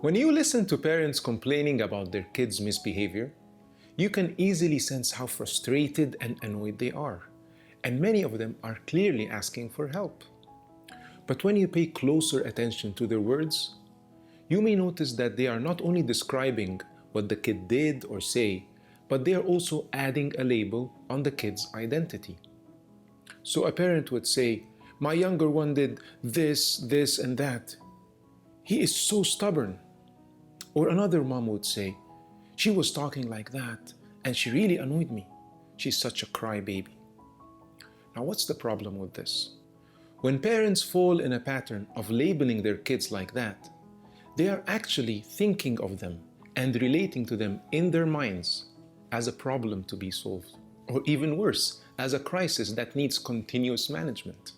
When you listen to parents complaining about their kids' misbehavior, you can easily sense how frustrated and annoyed they are, and many of them are clearly asking for help. But when you pay closer attention to their words, you may notice that they are not only describing what the kid did or say, but they are also adding a label on the kid's identity. So a parent would say, "My younger one did this, this, and that. He is so stubborn." Or another mom would say, "She was talking like that, and she really annoyed me. She's such a crybaby." Now, what's the problem with this? When parents fall in a pattern of labeling their kids like that, they are actually thinking of them and relating to them in their minds as a problem to be solved, or even worse, as a crisis that needs continuous management.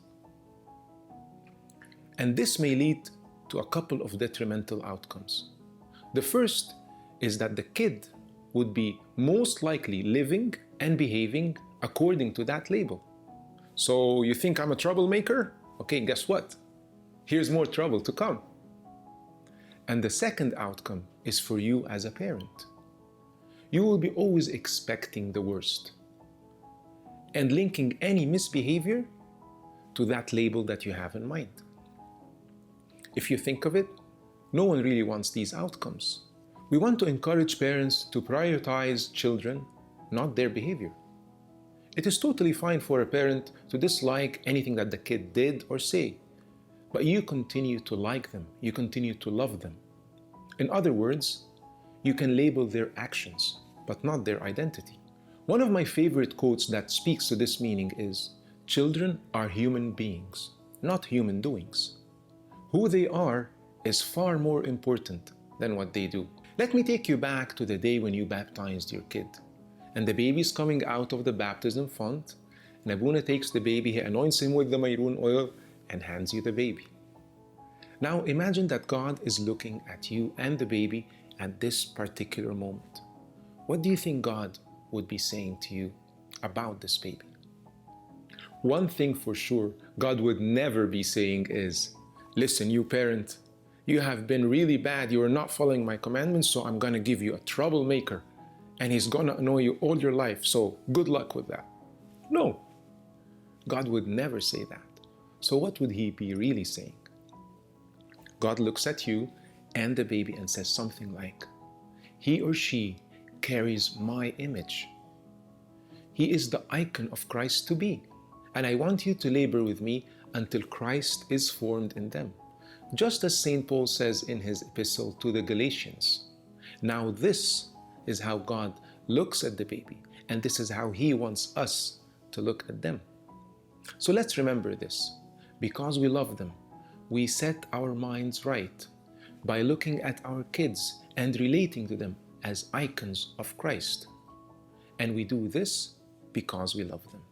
And this may lead to a couple of detrimental outcomes. The first is that the kid would be most likely living and behaving according to that label. So you think I'm a troublemaker? Okay, guess what? Here's more trouble to come. And the second outcome is for you as a parent. You will be always expecting the worst and linking any misbehavior to that label that you have in mind. If you think of it, no one really wants these outcomes. We want to encourage parents to prioritize children, not their behavior. It is totally fine for a parent to dislike anything that the kid did or say, but you continue to like them, you continue to love them. In other words, you can label their actions, but not their identity. One of my favorite quotes that speaks to this meaning is, "Children are human beings, not human doings. Who they are is far more important than what they do." Let me take you back to the day when you baptized your kid, and the baby's coming out of the baptism font, and Abuna takes the baby, he anoints him with the mayroon oil, and hands you the baby. Now imagine that God is looking at you and the baby at this particular moment. What do you think God would be saying to you about this baby? One thing for sure God would never be saying is, "Listen, you parent, you have been really bad, you are not following my commandments, so I'm gonna give you a troublemaker, and he's gonna annoy you all your life, so good luck with that." No, God would never say that. So what would he be really saying? God looks at you and the baby and says something like, "He or she carries my image. He is the icon of Christ to be, and I want you to labor with me until Christ is formed in them." Just as St. Paul says in his epistle to the Galatians. Now this is how God looks at the baby, and this is how he wants us to look at them. So let's remember this. Because we love them, we set our minds right by looking at our kids and relating to them as icons of Christ. And we do this because we love them.